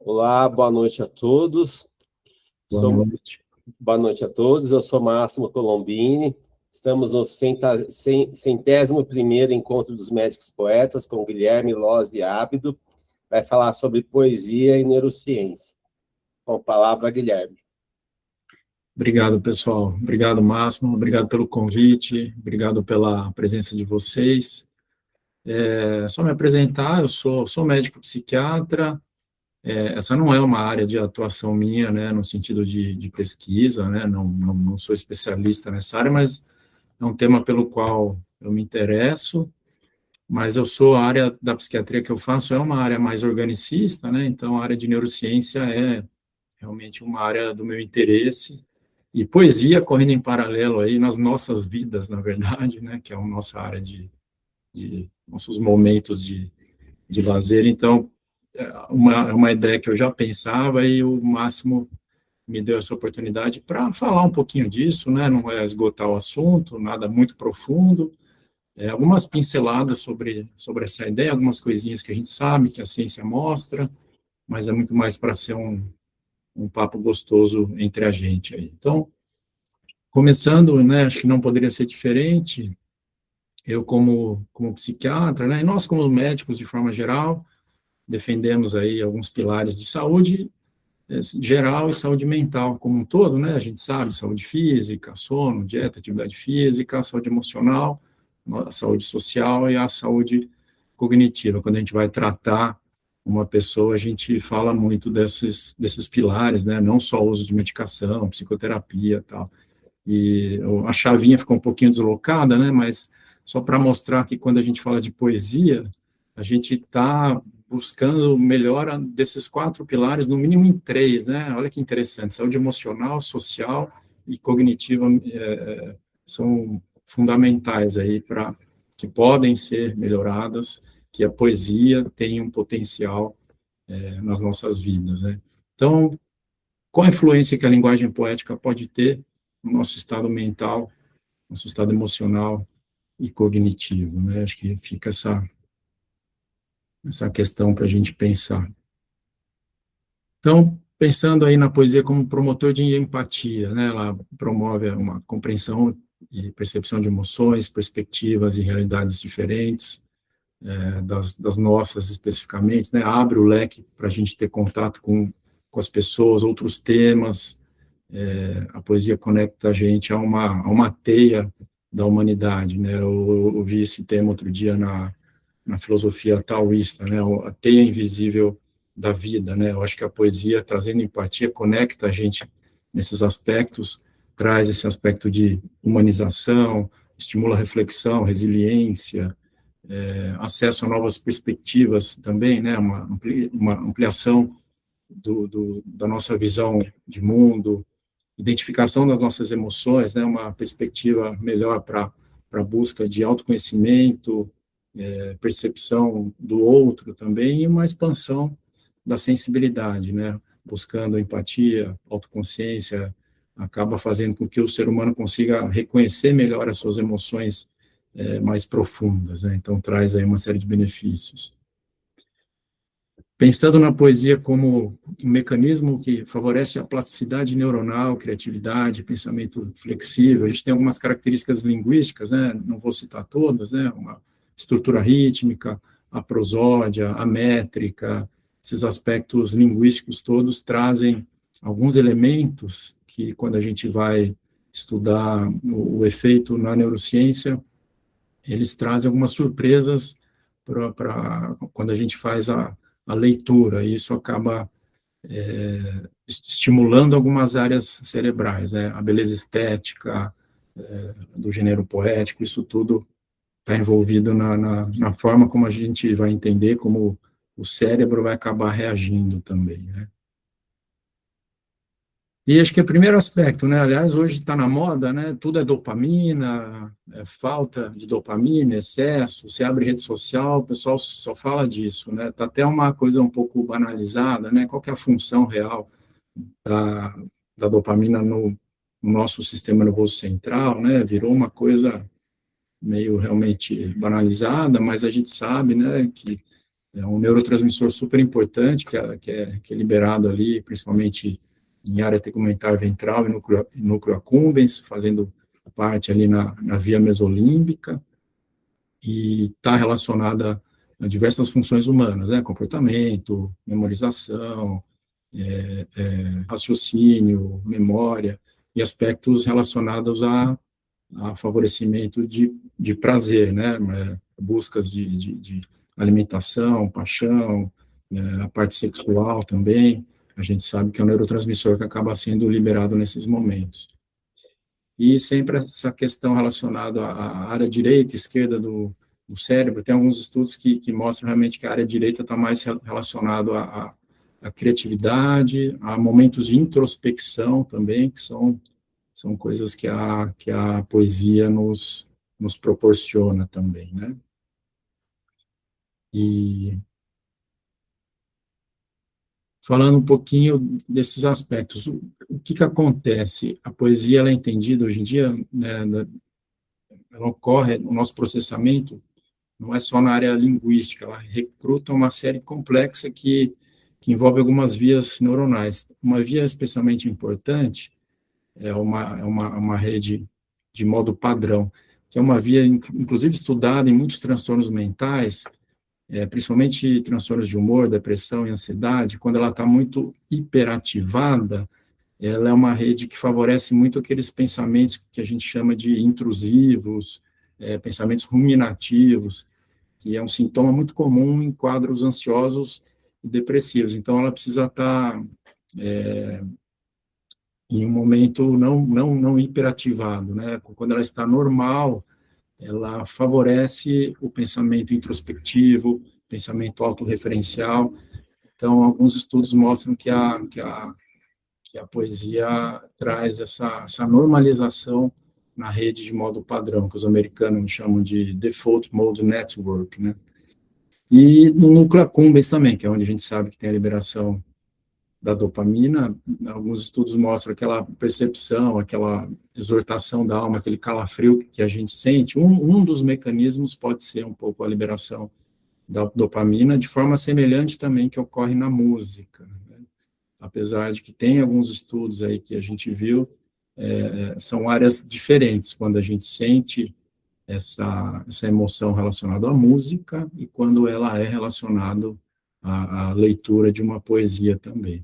Olá, boa noite a todos. Boa noite. Boa noite a todos. Eu sou Máximo Colombini. Estamos no 101º Encontro dos Médicos Poetas com Guilherme Loz e Ábido. Vai falar sobre poesia e neurociência. Com a palavra, Guilherme. Obrigado, pessoal. Obrigado, Máximo. Obrigado pelo convite. Obrigado pela presença de vocês. Só me apresentar, eu sou médico psiquiatra. Essa não é uma área de atuação minha, né, no sentido de pesquisa, né, não sou especialista nessa área, mas é um tema pelo qual eu me interesso. Mas a área da psiquiatria que eu faço é uma área mais organicista, né, então a área de neurociência é realmente uma área do meu interesse. E poesia correndo em paralelo aí nas nossas vidas, na verdade, né, que é a nossa área de nossos momentos de lazer. Então, uma ideia que eu já pensava e o Máximo me deu essa oportunidade para falar um pouquinho disso, né, não é esgotar o assunto, nada muito profundo, algumas pinceladas sobre essa ideia, algumas coisinhas que a gente sabe, que a ciência mostra, mas é muito mais para ser um papo gostoso entre a gente aí. Então, começando, né, acho que não poderia ser diferente, eu como psiquiatra, né, e nós como médicos de forma geral, defendemos aí alguns pilares de saúde geral e saúde mental como um todo, né, a gente sabe, saúde física, sono, dieta, atividade física, saúde emocional, a saúde social e a saúde cognitiva. Quando a gente vai tratar uma pessoa, a gente fala muito desses pilares, né, não só o uso de medicação, psicoterapia e tal. E a chavinha ficou um pouquinho deslocada, né, mas só para mostrar que quando a gente fala de poesia, a gente está buscando melhora desses 4 pilares, no mínimo em 3, né, olha que interessante, saúde emocional, social e cognitiva são fundamentais aí para que podem ser melhoradas, que a poesia tem um potencial nas nossas vidas, né. Então, qual a influência que a linguagem poética pode ter no nosso estado mental, nosso estado emocional e cognitivo, né? Acho que fica essa questão para a gente pensar. Então, pensando aí na poesia como promotor de empatia, né? Ela promove uma compreensão e percepção de emoções, perspectivas e realidades diferentes, das nossas especificamente, né? Abre o leque para a gente ter contato com as pessoas, outros temas. A poesia conecta a gente a uma teia da humanidade, né? Eu vi esse tema outro dia na filosofia taoísta, né? A teia invisível da vida, né? Eu acho que a poesia, trazendo empatia, conecta a gente nesses aspectos, traz esse aspecto de humanização, estimula a reflexão, resiliência, acesso a novas perspectivas também, né? Uma ampliação da nossa visão de mundo, identificação das nossas emoções, né, uma perspectiva melhor para a busca de autoconhecimento, percepção do outro também, e uma expansão da sensibilidade, né, buscando empatia, autoconsciência, acaba fazendo com que o ser humano consiga reconhecer melhor as suas emoções mais profundas, né, então traz aí uma série de benefícios. Pensando na poesia como um mecanismo que favorece a plasticidade neuronal, criatividade, pensamento flexível, a gente tem algumas características linguísticas, né? Não vou citar todas, né? Uma estrutura rítmica, a prosódia, a métrica, esses aspectos linguísticos todos trazem alguns elementos que, quando a gente vai estudar o efeito na neurociência, eles trazem algumas surpresas para quando a gente faz a leitura, e isso acaba estimulando algumas áreas cerebrais, né? A beleza estética, do gênero poético, isso tudo está envolvido na forma como a gente vai entender como o cérebro vai acabar reagindo também, né? E acho que é o primeiro aspecto, né? Aliás, hoje está na moda, né? Tudo é dopamina, falta de dopamina, excesso. Você abre rede social, o pessoal só fala disso, né? Tá até uma coisa um pouco banalizada, né? Qual que é a função real da, da dopamina no nosso sistema nervoso central, né? Virou uma coisa meio realmente banalizada, mas a gente sabe, né? Que é um neurotransmissor super importante, que é liberado ali, principalmente em área tegumentar ventral e núcleo accumbens, fazendo parte ali na via mesolímbica, e está relacionada a diversas funções humanas, né, comportamento, memorização, raciocínio, memória, e aspectos relacionados a favorecimento de prazer, né, buscas de alimentação, paixão, a parte sexual também, a gente sabe que é um neurotransmissor que acaba sendo liberado nesses momentos. E sempre essa questão relacionada à área direita e esquerda do cérebro, tem alguns estudos que mostram realmente que a área direita está mais relacionado à criatividade, a momentos de introspecção também, que são coisas que a poesia nos proporciona também, né? E falando um pouquinho desses aspectos, o que acontece? A poesia, ela é entendida hoje em dia, né, ela ocorre, o nosso processamento não é só na área linguística, ela recruta uma série complexa que envolve algumas vias neuronais. Uma via especialmente importante é uma rede de modo padrão, que é uma via, inclusive, estudada em muitos transtornos mentais, principalmente transtornos de humor, depressão e ansiedade. Quando ela está muito hiperativada, ela é uma rede que favorece muito aqueles pensamentos que a gente chama de intrusivos, pensamentos ruminativos, que é um sintoma muito comum em quadros ansiosos e depressivos. Então, ela precisa estar em um momento não hiperativado, né? Quando ela está normal, ela favorece o pensamento introspectivo, pensamento autorreferencial. Então, alguns estudos mostram que a poesia traz essa normalização na rede de modo padrão, que os americanos chamam de Default Mode Network, né? E no núcleo accumbens também, que é onde a gente sabe que tem a liberação da dopamina, alguns estudos mostram aquela percepção, aquela exortação da alma, aquele calafrio que a gente sente. Um dos mecanismos pode ser um pouco a liberação da dopamina, de forma semelhante também que ocorre na música, né? Apesar de que tem alguns estudos aí que a gente viu, são áreas diferentes, quando a gente sente essa emoção relacionada à música e quando ela é relacionada à leitura de uma poesia também.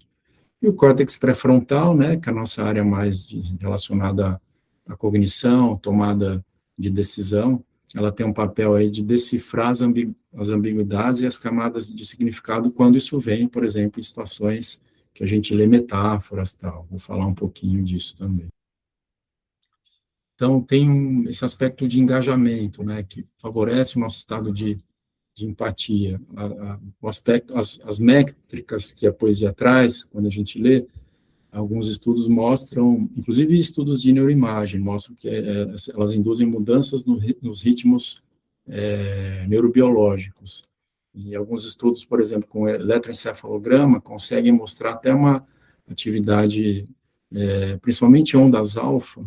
E o córtex pré-frontal, né, que é a nossa área mais relacionada à cognição, tomada de decisão, ela tem um papel aí de decifrar as ambiguidades e as camadas de significado quando isso vem, por exemplo, em situações que a gente lê metáforas, tal. Vou falar um pouquinho disso também. Então, tem esse aspecto de engajamento, né, que favorece o nosso estado de empatia. O aspecto, as métricas que a poesia traz, quando a gente lê, alguns estudos mostram, inclusive estudos de neuroimagem, mostram que elas induzem mudanças nos ritmos neurobiológicos. E alguns estudos, por exemplo, com eletroencefalograma, conseguem mostrar até uma atividade, principalmente ondas alfa,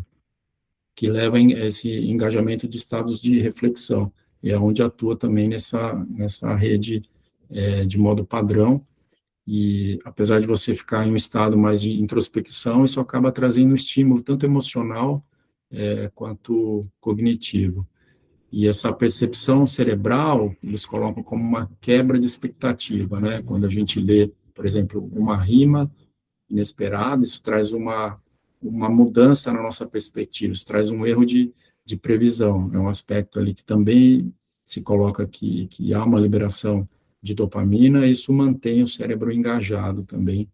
que leva a esse engajamento de estados de reflexão, e é onde atua também nessa rede de modo padrão, e apesar de você ficar em um estado mais de introspecção, isso acaba trazendo um estímulo tanto emocional quanto cognitivo. E essa percepção cerebral, eles colocam como uma quebra de expectativa, né? Quando a gente lê, por exemplo, uma rima inesperada, isso traz uma mudança na nossa perspectiva, isso traz um erro de previsão, é um aspecto ali que também se coloca que há uma liberação de dopamina, e isso mantém o cérebro engajado também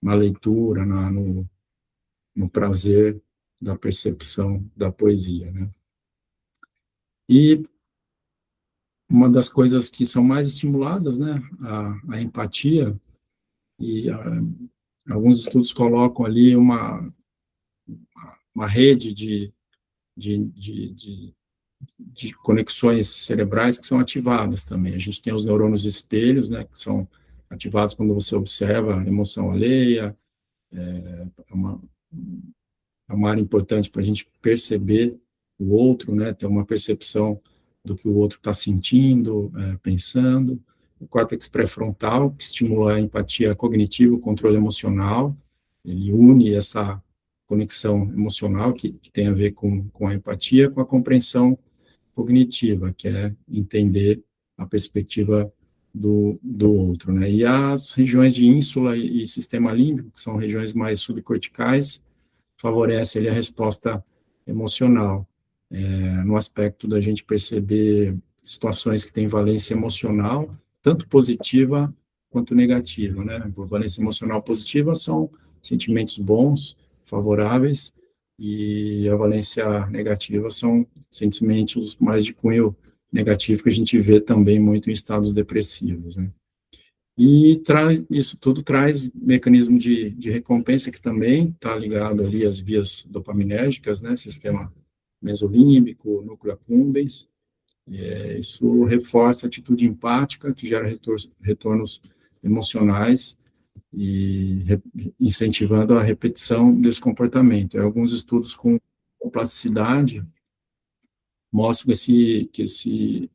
na leitura, no prazer da percepção da poesia, né? E uma das coisas que são mais estimuladas, né, a empatia, e alguns estudos colocam ali uma rede de de conexões cerebrais que são ativadas também. A gente tem os neurônios espelhos, né, que são ativados quando você observa a emoção alheia, é uma área importante para a gente perceber o outro, né, ter uma percepção do que o outro está sentindo, pensando. o córtex pré-frontal, que estimula a empatia cognitiva, o controle emocional, ele une essa conexão emocional, que tem a ver com a empatia, com a compreensão cognitiva, que é entender a perspectiva do outro, né? E as regiões de ínsula e sistema límbico, que são regiões mais subcorticais, favorecem ali a resposta emocional, no aspecto da gente perceber situações que têm valência emocional, tanto positiva quanto negativa, né? A valência emocional positiva são sentimentos bons, favoráveis, e a valência negativa são sentimentos mais de cunho negativo, que a gente vê também muito em estados depressivos, né? E isso tudo traz mecanismo de recompensa, que também está ligado ali às vias dopaminérgicas, né, sistema mesolímbico, núcleo accumbens. Isso reforça a atitude empática, que gera retornos emocionais e incentivando a repetição desse comportamento. Alguns estudos com plasticidade mostram que esse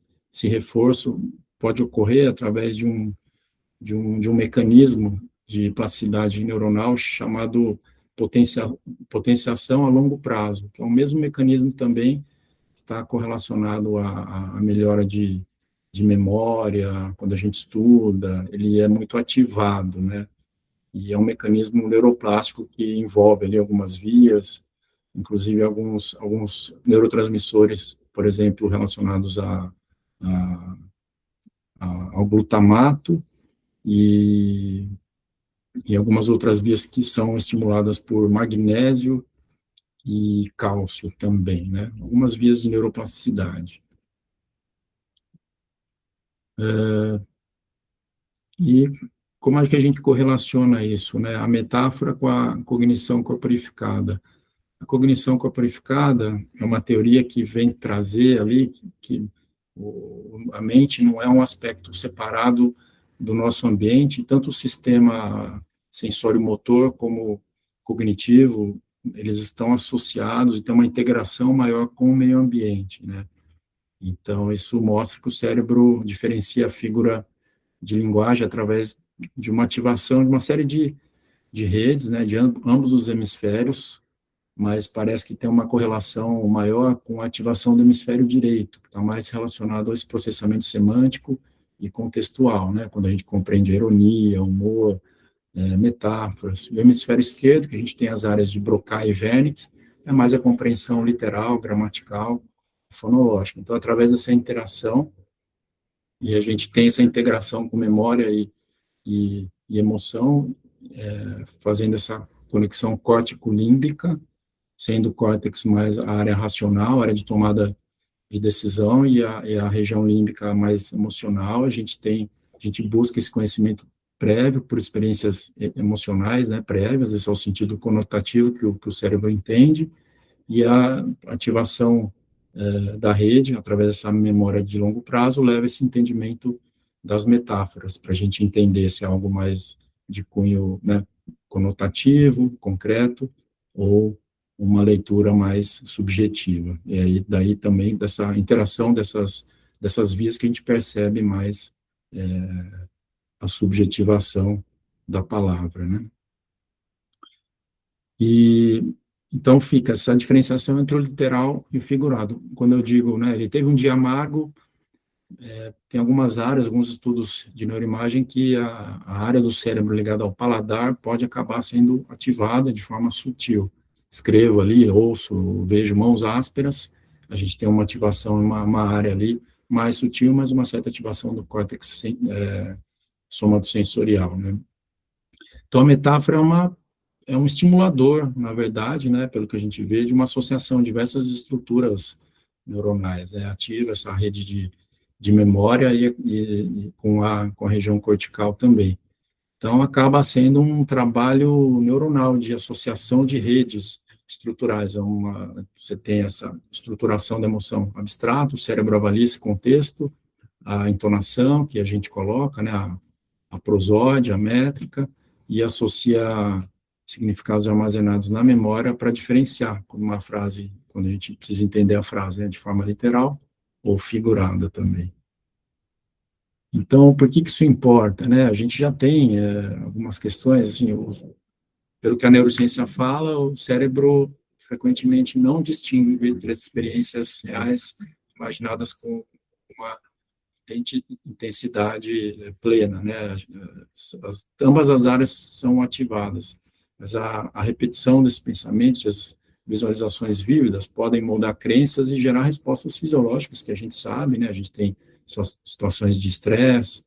reforço pode ocorrer através de um mecanismo de plasticidade neuronal chamado potenciação a longo prazo, que é o mesmo mecanismo também que está correlacionado à melhora de memória, quando a gente estuda, ele é muito ativado, né? E é um mecanismo neuroplástico que envolve ali algumas vias, inclusive alguns neurotransmissores, por exemplo, relacionados a, ao glutamato, e algumas outras vias que são estimuladas por magnésio e cálcio também, né? Algumas vias de neuroplasticidade. E como é que a gente correlaciona isso, né? A metáfora com a cognição corporificada. A cognição corporificada é uma teoria que vem trazer ali que a mente não é um aspecto separado do nosso ambiente, tanto o sistema sensório-motor como cognitivo, eles estão associados e tem uma integração maior com o meio ambiente, né? Então, isso mostra que o cérebro diferencia a figura de linguagem através de uma ativação de uma série de redes, né, de ambos os hemisférios, mas parece que tem uma correlação maior com a ativação do hemisfério direito, que está mais relacionado a esse processamento semântico e contextual, né, quando a gente compreende a ironia, humor, metáforas. E o hemisfério esquerdo, que a gente tem as áreas de Broca e Wernicke, é mais a compreensão literal, gramatical, fonológica. Então, através dessa interação, e a gente tem essa integração com memória e emoção, fazendo essa conexão córtico-límbica, sendo o córtex mais a área racional, a área de tomada de decisão, e a região límbica mais emocional. A gente busca esse conhecimento prévio por experiências emocionais, né, prévias, esse é o sentido conotativo que o cérebro entende, e a ativação da rede, através dessa memória de longo prazo, leva esse entendimento das metáforas, para a gente entender se é algo mais de cunho, né, conotativo, concreto, ou uma leitura mais subjetiva. E aí, daí também, dessa interação dessas vias que a gente percebe mais a subjetivação da palavra, né? E então fica essa diferenciação entre o literal e o figurado. Quando eu digo, né, ele teve um dia amargo, tem algumas áreas, alguns estudos de neuroimagem que a área do cérebro ligada ao paladar pode acabar sendo ativada de forma sutil. Escrevo ali, ouço, vejo mãos ásperas, a gente tem uma ativação em uma área ali mais sutil, mas uma certa ativação do córtex somatosensorial, né? Então, a metáfora é um estimulador, na verdade, né, pelo que a gente vê, de uma associação de diversas estruturas neuronais, né, ativa essa rede de memória e com a região cortical também. Então, acaba sendo um trabalho neuronal de associação de redes estruturais. Você tem essa estruturação da emoção abstrata, o cérebro avalia esse contexto, a entonação que a gente coloca, né, a prosódia, a métrica, e associa significados armazenados na memória para diferenciar uma frase, quando a gente precisa entender a frase, né, de forma literal ou figurada também. Então, por que que isso importa, né? A gente já tem algumas questões, assim, pelo que a neurociência fala, o cérebro frequentemente não distingue entre as experiências reais imaginadas com uma intensidade plena, né? Ambas as áreas são ativadas, mas a repetição desses pensamentos, as visualizações vívidas podem moldar crenças e gerar respostas fisiológicas que a gente sabe, né? A gente tem situações de estresse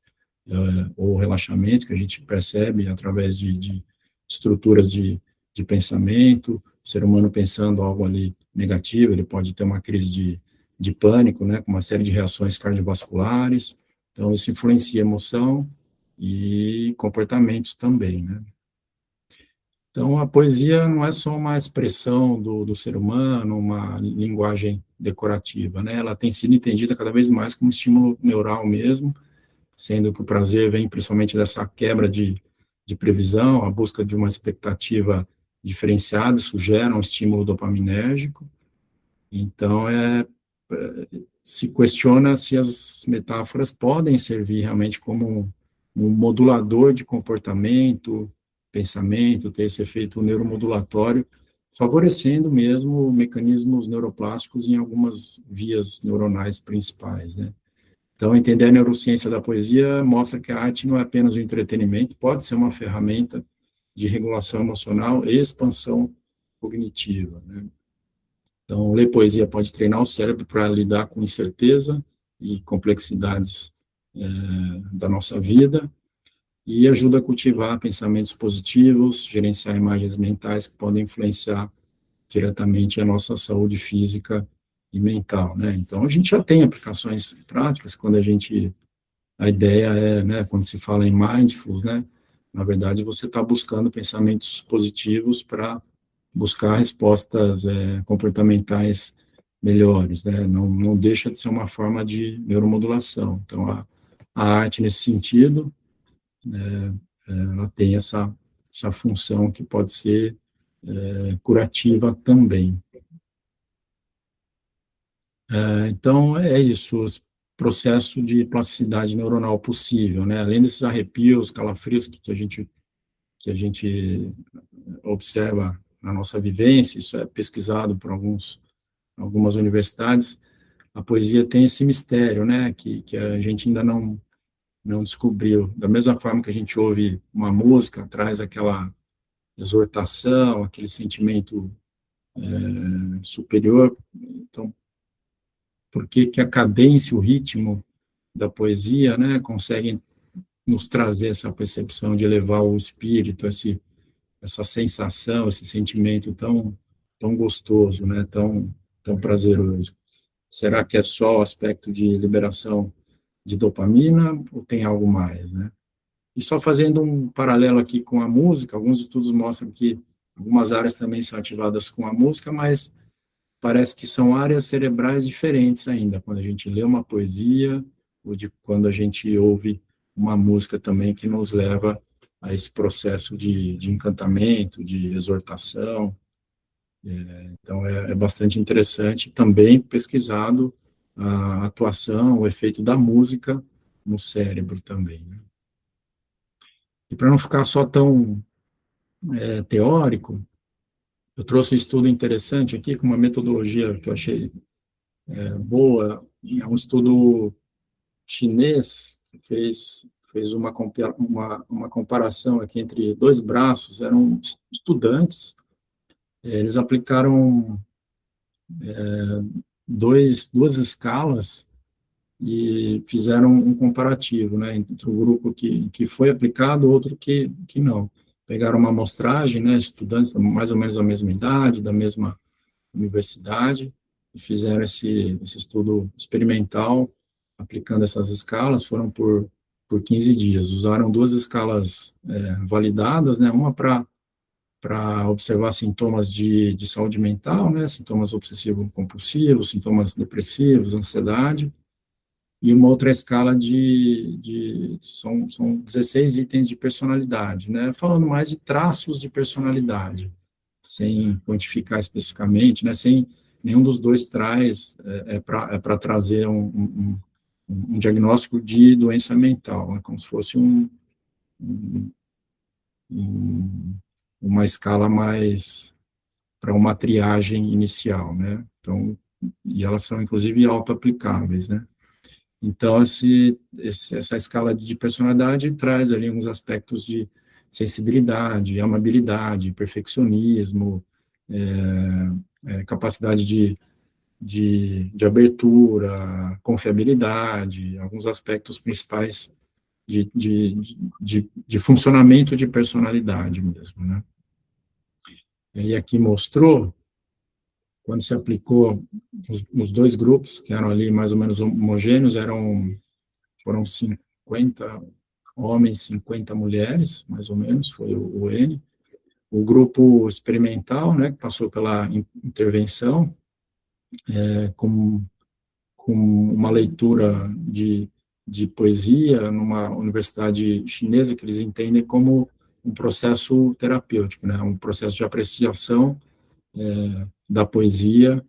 ou relaxamento que a gente percebe através de estruturas de pensamento. O ser humano pensando algo ali negativo, ele pode ter uma crise de pânico, né, com uma série de reações cardiovasculares. Então, isso influencia emoção e comportamentos também, né. Então, a poesia não é só uma expressão do ser humano, uma linguagem decorativa, né, ela tem sido entendida cada vez mais como estímulo neural mesmo, sendo que o prazer vem principalmente dessa quebra de previsão, a busca de uma expectativa diferenciada, isso gera um estímulo dopaminérgico. Então, se questiona se as metáforas podem servir realmente como um modulador de comportamento, pensamento, ter esse efeito neuromodulatório, favorecendo mesmo mecanismos neuroplásticos em algumas vias neuronais principais, né? Então, entender a neurociência da poesia mostra que a arte não é apenas um entretenimento, pode ser uma ferramenta de regulação emocional e expansão cognitiva, né? Então, ler poesia pode treinar o cérebro para lidar com incerteza e complexidades da nossa vida e ajuda a cultivar pensamentos positivos, gerenciar imagens mentais que podem influenciar diretamente a nossa saúde física e mental, né? Então, a gente já tem aplicações práticas quando a ideia é, né, quando se fala em mindfulness, né, na verdade você está buscando pensamentos positivos para buscar respostas comportamentais melhores, né? Não deixa de ser uma forma de neuromodulação. Então, a arte, nesse sentido, ela tem essa função que pode ser curativa também. Então, é isso, os processo de plasticidade neuronal possível, né? Além desses arrepios, calafrios que a gente observa na nossa vivência, isso é pesquisado por algumas universidades, a poesia tem esse mistério, né, que a gente ainda não descobriu. Da mesma forma que a gente ouve uma música, traz aquela exortação, aquele sentimento superior, então, por que que a cadência, o ritmo da poesia, né, conseguem nos trazer essa percepção de elevar o espírito, essa sensação, esse sentimento tão gostoso, né, tão prazeroso. Será que é só o aspecto de liberação de dopamina ou tem algo mais, né? E só fazendo um paralelo aqui com a música, alguns estudos mostram que algumas áreas também são ativadas com a música, mas parece que são áreas cerebrais diferentes ainda, quando a gente lê uma poesia ou de quando a gente ouve uma música também que nos leva a esse processo de encantamento, de exortação. Então, é bastante interessante também pesquisado a atuação, o efeito da música no cérebro também, né? E para não ficar só tão teórico, eu trouxe um estudo interessante aqui, com uma metodologia que eu achei boa, é um estudo chinês, que fez uma comparação aqui entre dois braços, eram estudantes, eles aplicaram duas escalas e fizeram um comparativo, né, entre o grupo que foi aplicado e outro que não. Pegaram uma amostragem, né, estudantes mais ou menos da mesma idade, da mesma universidade, e fizeram esse estudo experimental, aplicando essas escalas, foram por 15 dias. Usaram duas escalas validadas, né, uma para observar sintomas de saúde mental, né, sintomas obsessivo-compulsivos, sintomas depressivos, ansiedade, e uma outra escala são 16 itens de personalidade, né, falando mais de traços de personalidade, sem quantificar especificamente, né, sem nenhum dos dois traz, para trazer um diagnóstico de doença mental, né, como se fosse um, uma escala mais para uma triagem inicial, né? Então, e elas são, inclusive, auto-aplicáveis, né? Então, essa escala de personalidade traz ali alguns aspectos de sensibilidade, amabilidade, perfeccionismo, capacidade de abertura, confiabilidade, alguns aspectos principais de funcionamento de personalidade mesmo, né? E aqui mostrou, quando se aplicou os dois grupos, que eram ali mais ou menos homogêneos, foram 50 homens, 50 mulheres, mais ou menos, foi o N. O grupo experimental, né, que passou pela intervenção, com uma leitura de poesia numa universidade chinesa, que eles entendem como um processo terapêutico, né, um processo de apreciação da poesia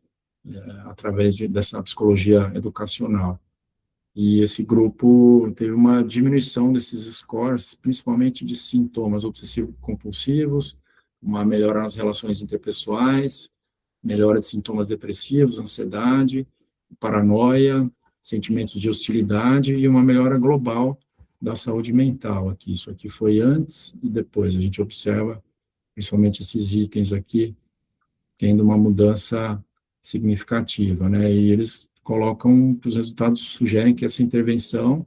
através dessa psicologia educacional. E esse grupo teve uma diminuição desses scores, principalmente de sintomas obsessivo-compulsivos, uma melhora nas relações interpessoais, melhora de sintomas depressivos, ansiedade, paranoia, sentimentos de hostilidade e uma melhora global da saúde mental aqui. Isso aqui foi antes e depois. A gente observa, principalmente esses itens aqui, tendo uma mudança significativa, né? E eles colocam que os resultados sugerem que essa intervenção,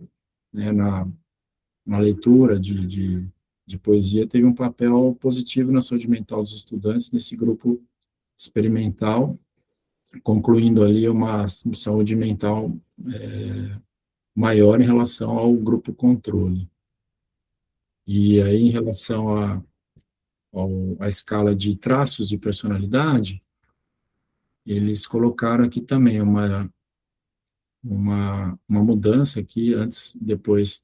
né, na leitura de poesia teve um papel positivo na saúde mental dos estudantes nesse grupo experimental, concluindo ali uma saúde mental maior em relação ao grupo controle. E aí, em relação à escala de traços de personalidade, eles colocaram aqui também uma mudança aqui, antes e depois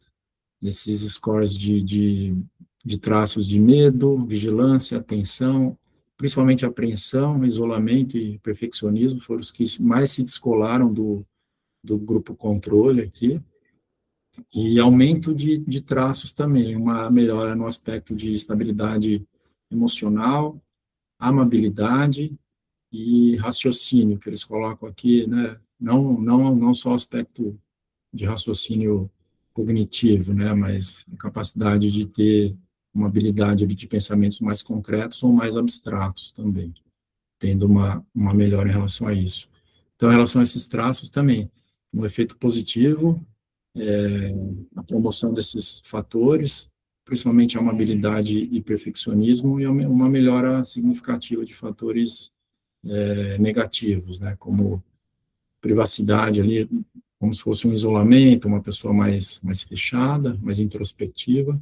desses scores de traços de medo, vigilância, atenção, principalmente apreensão, isolamento e perfeccionismo, foram os que mais se descolaram do grupo controle aqui, e aumento de traços também, uma melhora no aspecto de estabilidade emocional, amabilidade e raciocínio, que eles colocam aqui, né, não só o aspecto de raciocínio cognitivo, né, mas a capacidade de ter uma habilidade de pensamentos mais concretos ou mais abstratos também, tendo uma melhora em relação a isso. Então, em relação a esses traços também, um efeito positivo, a promoção desses fatores, principalmente a amabilidade e perfeccionismo, e uma melhora significativa de fatores negativos, né, como privacidade ali, como se fosse um isolamento, uma pessoa mais fechada, mais introspectiva,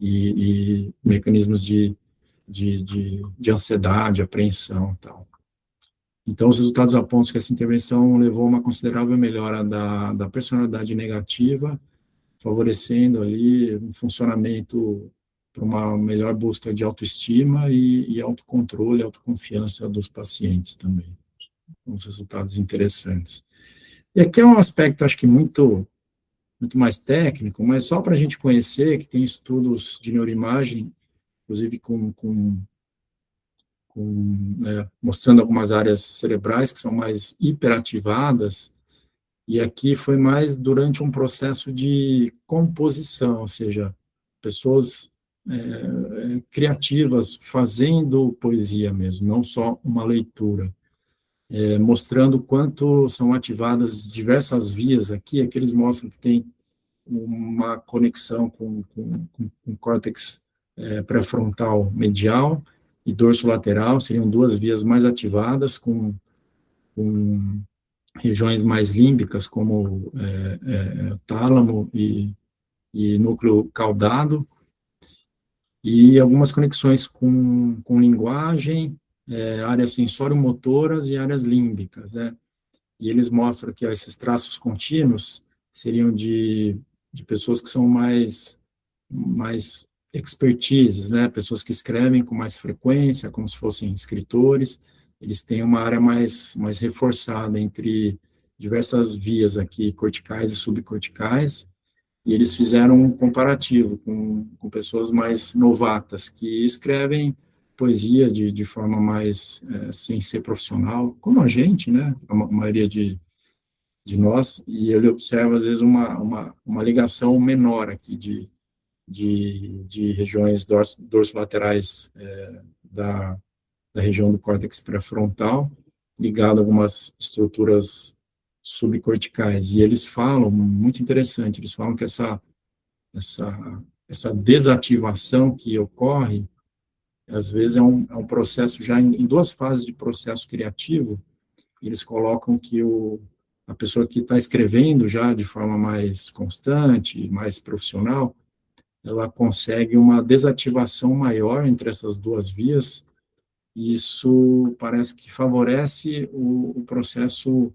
e mecanismos de ansiedade, apreensão e tal. Então, os resultados apontam que essa intervenção levou a uma considerável melhora da personalidade negativa, favorecendo ali um funcionamento para uma melhor busca de autoestima e autocontrole, autoconfiança dos pacientes também. Uns resultados interessantes. E aqui é um aspecto, acho que muito mais técnico, mas só para a gente conhecer, que tem estudos de neuroimagem, inclusive mostrando algumas áreas cerebrais que são mais hiperativadas, e aqui foi mais durante um processo de composição, ou seja, pessoas criativas fazendo poesia mesmo, não só uma leitura. Mostrando quanto são ativadas diversas vias aqui, aqui eles mostram que tem uma conexão com o córtex pré-frontal medial e dorso lateral, seriam duas vias mais ativadas, com regiões mais límbicas, como tálamo e núcleo caudado, e algumas conexões com linguagem, áreas sensório-motoras e áreas límbicas, né? E eles mostram que esses traços contínuos seriam de pessoas que são mais expertises, né? Pessoas que escrevem com mais frequência, como se fossem escritores, eles têm uma área mais reforçada entre diversas vias aqui, corticais e subcorticais, e eles fizeram um comparativo com pessoas mais novatas, que escrevem poesia de forma mais, sem ser profissional, como a gente, né, a maioria de nós, e ele observa, às vezes, uma ligação menor aqui de regiões dorsolaterais da região do córtex pré-frontal, ligado a algumas estruturas subcorticais. E eles falam, muito interessante, eles falam que essa desativação que ocorre, às vezes é um processo já em duas fases de processo criativo. Eles colocam que a pessoa que está escrevendo já de forma mais constante, mais profissional, ela consegue uma desativação maior entre essas duas vias, e isso parece que favorece o processo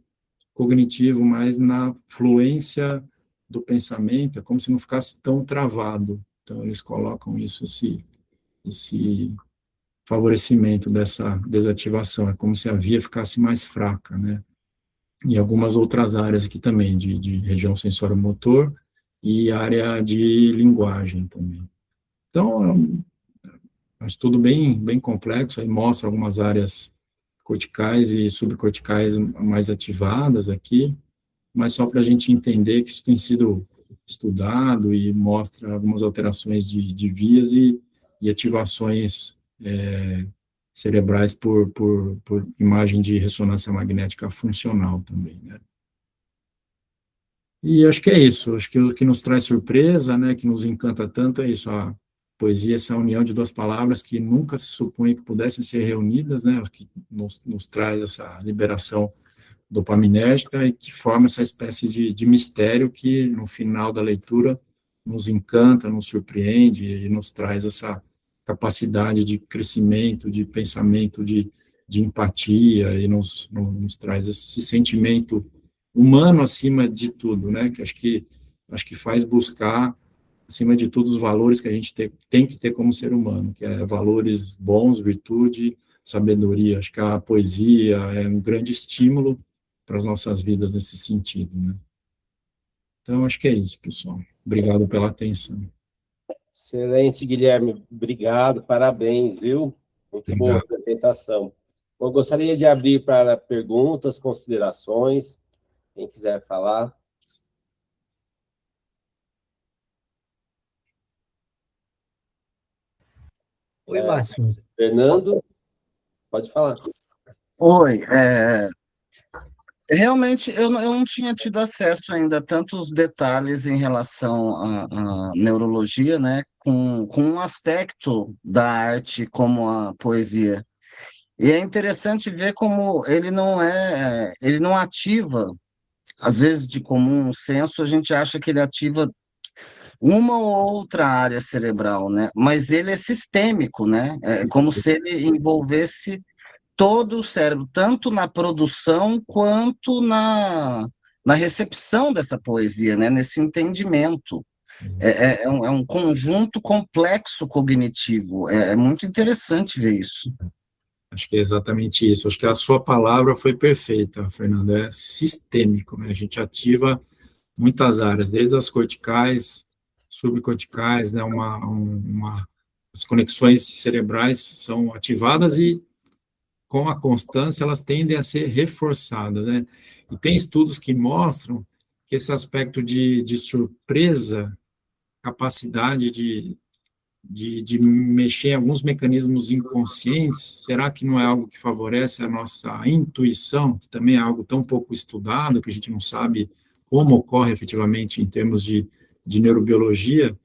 cognitivo mais na fluência do pensamento, é como se não ficasse tão travado. Então, eles colocam isso, esse favorecimento dessa desativação, é como se a via ficasse mais fraca, né? E algumas outras áreas aqui também, de região sensório-motor e área de linguagem também. Então, é um estudo bem complexo, aí mostra algumas áreas corticais e subcorticais mais ativadas aqui, mas só para a gente entender que isso tem sido estudado e mostra algumas alterações de vias e ativações cerebrais por imagem de ressonância magnética funcional também, né? E acho que é isso, acho que o que nos traz surpresa, né, que nos encanta tanto é isso, a poesia, essa união de duas palavras que nunca se supunha que pudessem ser reunidas, né, que nos traz essa liberação dopaminérgica e que forma essa espécie de mistério que, no final da leitura, nos encanta, nos surpreende e nos traz essa capacidade de crescimento, de pensamento, de empatia, e nos traz esse sentimento humano acima de tudo, né, que acho que faz buscar, acima de tudo, os valores que a gente tem que ter como ser humano, que é valores bons, virtude, sabedoria. Acho que a poesia é um grande estímulo para as nossas vidas nesse sentido, né? Então, acho que é isso, pessoal. Obrigado pela atenção. Excelente, Guilherme. Obrigado, parabéns, viu? Muito boa Obrigado. apresentação. Eu gostaria de abrir para perguntas, considerações. Quem quiser falar. Oi, Márcio. Fernando, pode falar. Oi, realmente eu não tinha tido acesso ainda a tantos detalhes em relação à neurologia, né, com um aspecto da arte como a poesia. E é interessante ver como ele não ativa, às vezes de comum senso, a gente acha que ele ativa uma ou outra área cerebral, né? Mas ele é sistêmico, né? É como se ele envolvesse todo o cérebro, tanto na produção quanto na recepção dessa poesia, né? Nesse entendimento. É um conjunto complexo cognitivo. É muito interessante ver isso. Acho que é exatamente isso. Acho que a sua palavra foi perfeita, Fernando. É sistêmico, né? A gente ativa muitas áreas, desde as corticais, subcorticais, né? As conexões cerebrais são ativadas e, com a constância, elas tendem a ser reforçadas, né? E tem estudos que mostram que esse aspecto de surpresa, capacidade de mexer em alguns mecanismos inconscientes, será que não é algo que favorece a nossa intuição, que também é algo tão pouco estudado, que a gente não sabe como ocorre efetivamente em termos de neurobiologia,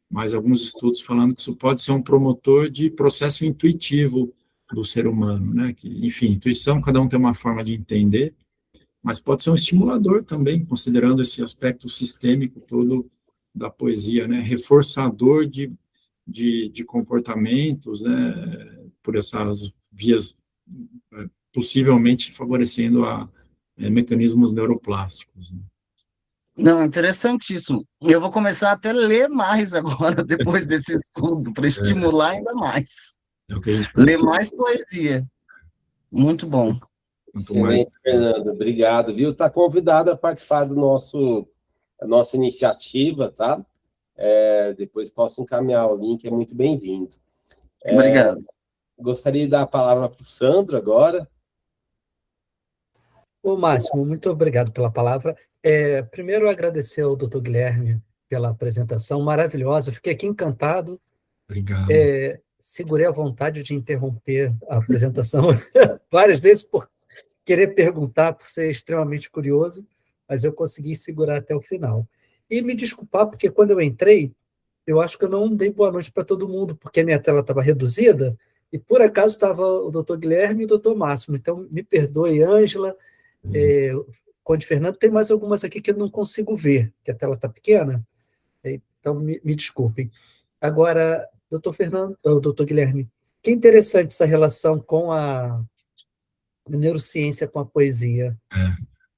mas alguns estudos falando que isso pode ser um promotor de processo intuitivo do ser humano, né? Que, enfim, intuição, cada um tem uma forma de entender, mas pode ser um estimulador também, considerando esse aspecto sistêmico todo da poesia, né? Reforçador de comportamentos, né? Por essas vias, possivelmente favorecendo mecanismos neuroplásticos, né? Não, interessantíssimo. Eu vou começar até a ler mais agora, depois desse estudo, para estimular ainda mais. É o que a gente Ler precisa. mais poesia. Muito bom. Quanto mais... Excelente, Fernando. Obrigado, viu? Está convidado a participar da nossa iniciativa, tá? Depois posso encaminhar o link, é muito bem-vindo. Obrigado. Gostaria de dar a palavra para o Sandro agora. Ô, Máximo, muito obrigado pela palavra. Primeiro, agradecer ao Dr. Guilherme pela apresentação maravilhosa. Fiquei aqui encantado. Obrigado. Segurei a vontade de interromper a apresentação várias vezes por querer perguntar, por ser extremamente curioso, mas eu consegui segurar até o final. E me desculpar, porque quando eu entrei, eu acho que eu não dei boa noite para todo mundo, porque a minha tela estava reduzida, e por acaso estava o Dr. Guilherme e o Dr. Máximo. Então, me perdoe, Ângela, Conde Fernando, tem mais algumas aqui que eu não consigo ver, que a tela está pequena, então me desculpem. Agora, Dr. Guilherme, que interessante essa relação com a neurociência com a poesia.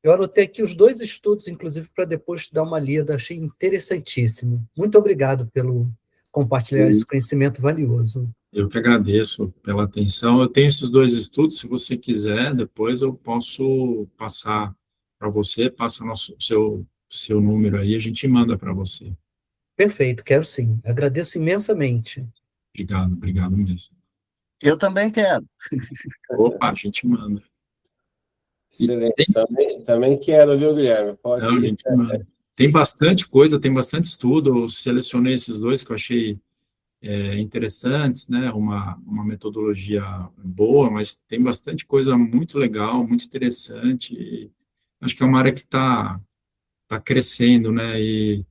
Eu anotei aqui os 2 estudos, inclusive, para depois dar uma lida, achei interessantíssimo. Muito obrigado pelo compartilhar esse conhecimento valioso. Eu que agradeço pela atenção. Eu tenho esses 2 estudos, se você quiser, depois eu posso passar para você, passa seu número aí, a gente manda para você. Perfeito, quero sim. Agradeço imensamente. Obrigado mesmo. Eu também quero. Opa, a gente manda. Excelente, também quero, viu, Guilherme? Pode Não, ir. gente, manda. Tem bastante coisa, tem bastante estudo, eu selecionei esses 2 que eu achei interessantes, né, uma metodologia boa, mas tem bastante coisa muito legal, muito interessante, e acho que é uma área que está crescendo, né, e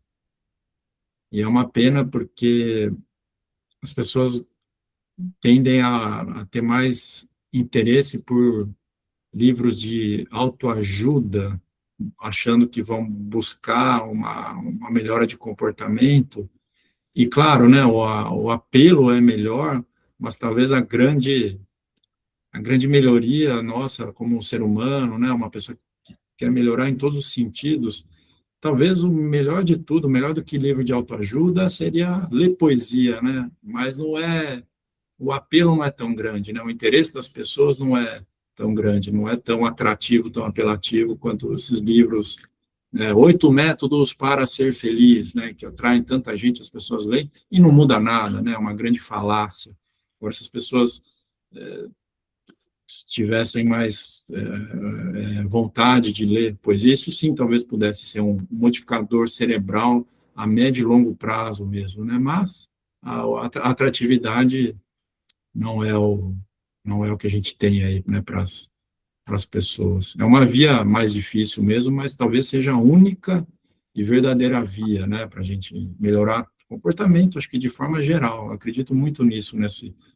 é uma pena porque as pessoas tendem a ter mais interesse por livros de autoajuda, achando que vão buscar uma melhora de comportamento. E, claro, né, o apelo é melhor, mas talvez a grande melhoria nossa como um ser humano, né, uma pessoa que quer melhorar em todos os sentidos, talvez o melhor de tudo, melhor do que livro de autoajuda, seria ler poesia, né, mas o apelo não é tão grande, né, o interesse das pessoas não é tão grande, não é tão atrativo, tão apelativo quanto esses livros, 8 métodos para ser feliz, né, que atraem tanta gente, as pessoas leem, e não muda nada, né, é uma grande falácia. Agora, se as pessoas tivessem mais vontade de ler poesia, isso sim talvez pudesse ser um modificador cerebral a médio e longo prazo mesmo, né, mas a atratividade não é o que a gente tem aí, né, para as pessoas. É uma via mais difícil mesmo, mas talvez seja a única e verdadeira via, né, para a gente melhorar o comportamento, acho que de forma geral. Eu acredito muito nisso,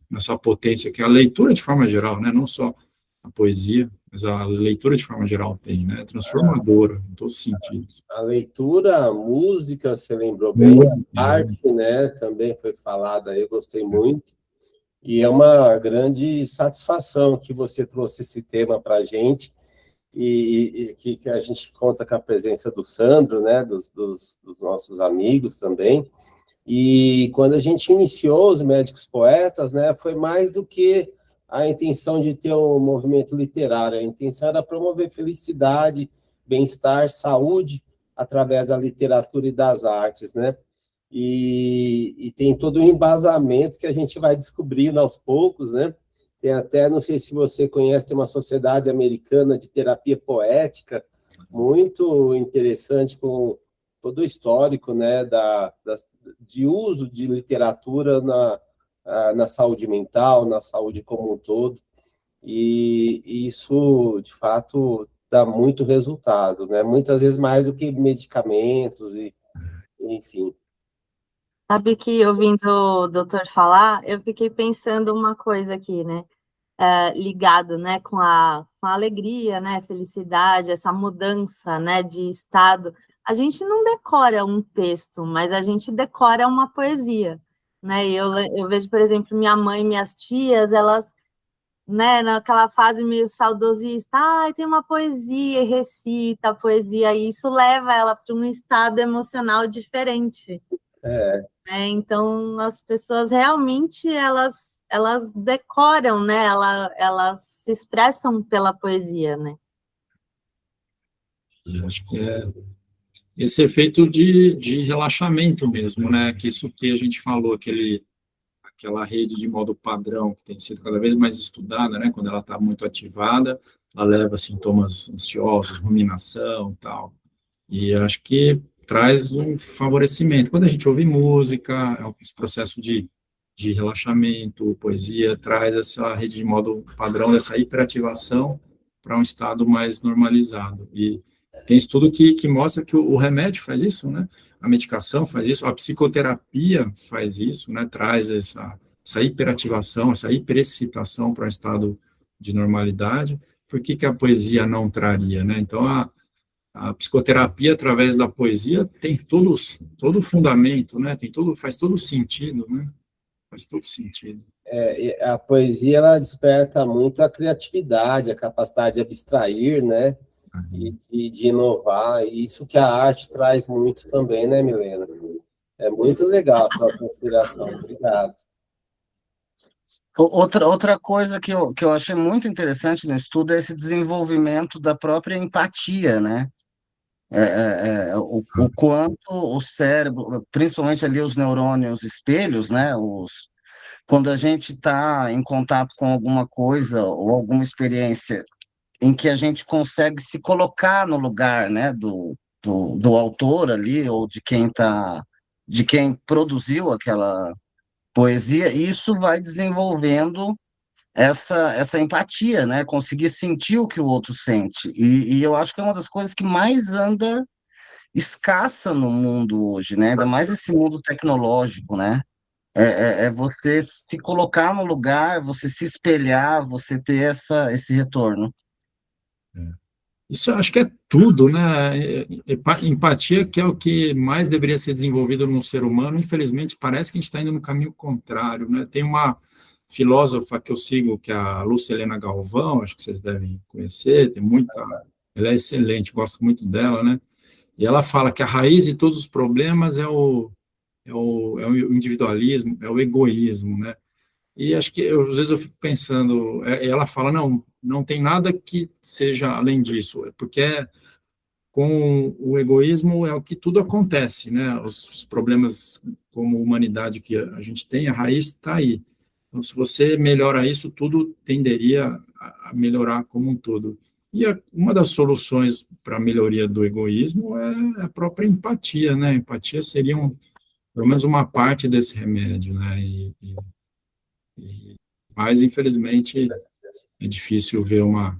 nessa potência que a leitura de forma geral, né, não só a poesia, mas a leitura de forma geral tem, né, transformadora em todos os sentidos. A leitura, a música, você lembrou bem, arte, né, também foi falado aí, eu gostei muito. E é uma grande satisfação que você trouxe esse tema para a gente, e que a gente conta com a presença do Sandro, né, dos nossos amigos também. E quando a gente iniciou os Médicos Poetas, né, foi mais do que a intenção de ter um movimento literário, a intenção era promover felicidade, bem-estar, saúde, através da literatura e das artes, né? E tem todo um embasamento que a gente vai descobrindo aos poucos, né? Tem até, não sei se você conhece, tem uma sociedade americana de terapia poética, muito interessante, com todo o histórico, né, de uso de literatura na saúde mental, na saúde como um todo, e isso, de fato, dá muito resultado, né? Muitas vezes mais do que medicamentos, enfim. Sabe que, ouvindo o doutor falar, eu fiquei pensando uma coisa aqui, né? Ligado, né, com a alegria, né, felicidade, essa mudança, né, de estado. A gente não decora um texto, mas a gente decora uma poesia, né? E eu vejo, por exemplo, minha mãe e minhas tias, elas, né, naquela fase meio saudosista, tem uma poesia, e recita a poesia, e isso leva ela para um estado emocional diferente, né? Então, as pessoas realmente, elas decoram, né? Elas se expressam pela poesia, né? E acho que é esse efeito de relaxamento mesmo, né? Que isso que a gente falou, aquela rede de modo padrão que tem sido cada vez mais estudada, né? Quando ela está muito ativada, ela leva a sintomas ansiosos, ruminação e tal. E acho que traz um favorecimento. Quando a gente ouve música, esse processo de relaxamento, poesia, traz essa rede de modo padrão, dessa hiperativação para um estado mais normalizado. E tem estudo que mostra que o remédio faz isso, né? A medicação faz isso, a psicoterapia faz isso, né? Traz essa hiperativação, essa hiperexcitação para um estado de normalidade. Por que a poesia não traria, né? Então, a psicoterapia, através da poesia, tem todo o fundamento, né? Faz todo sentido, né? Faz todo sentido. E a poesia, ela desperta muito a criatividade, a capacidade de abstrair, né? E de inovar, e isso que a arte traz muito também, né, Milena? É muito legal a tua consideração, obrigado. Outra coisa que eu achei muito interessante no estudo é esse desenvolvimento da própria empatia, né? O quanto o cérebro, principalmente ali os neurônios espelhos, né? Quando a gente está em contato com alguma coisa ou alguma experiência em que a gente consegue se colocar no lugar, né, do autor ali, ou de quem produziu aquela poesia, isso vai desenvolvendo essa empatia, né, conseguir sentir o que o outro sente, e eu acho que é uma das coisas que mais anda escassa no mundo hoje, né, ainda mais esse mundo tecnológico, né, é você se colocar no lugar, você se espelhar, você ter esse retorno. Isso eu acho que é tudo, né? Empatia, que é o que mais deveria ser desenvolvido no ser humano, infelizmente parece que a gente está indo no caminho contrário, né? Tem uma filósofa que eu sigo, que é a Lúcia Helena Galvão, acho que vocês devem conhecer, ela é excelente, gosto muito dela, né? E ela fala que a raiz de todos os problemas é o individualismo, é o egoísmo, né? E acho que, às vezes, eu fico pensando, ela fala, não tem nada que seja além disso, porque com o egoísmo é o que tudo acontece, né? Os problemas como humanidade que a gente tem, a raiz está aí. Então, se você melhora isso, tudo tenderia a melhorar como um todo. E uma das soluções para a melhoria do egoísmo é a própria empatia, né? A empatia seria, pelo menos, uma parte desse remédio, né? Mas, infelizmente, é difícil ver um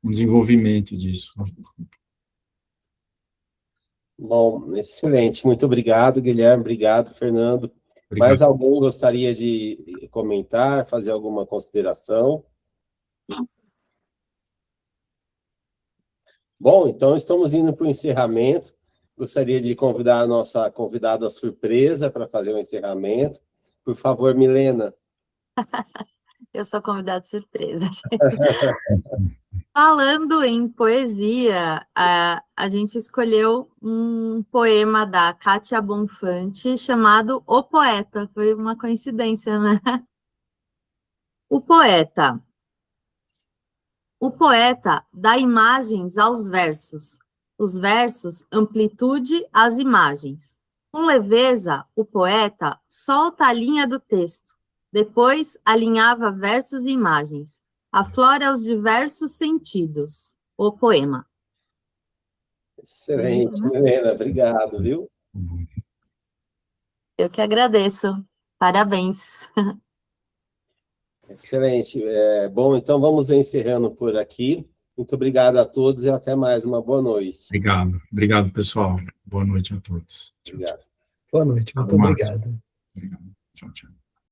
desenvolvimento disso. Bom, excelente. Muito obrigado, Guilherme. Obrigado, Fernando. Obrigado. Mais alguém gostaria de comentar, fazer alguma consideração? Bom, então estamos indo para o encerramento. Gostaria de convidar a nossa convidada surpresa para fazer o encerramento. Por favor, Milena. Eu sou convidada surpresa. Falando em poesia, a gente escolheu um poema da Kátia Bonfante chamado O Poeta. Foi uma coincidência, né? O poeta. O poeta dá imagens aos versos. Os versos, amplitude às imagens. Com leveza, o poeta solta a linha do texto. Depois, alinhava versos e imagens. Aflora os diversos sentidos. O poema. Excelente, Milena. Obrigado, viu? Eu que agradeço. Parabéns. Excelente. Bom, então vamos encerrando por aqui. Muito obrigado a todos e até mais. Uma boa noite. Obrigado, pessoal. Boa noite a todos. Obrigado. Boa noite, muito obrigado. Obrigado. Tchau, tchau.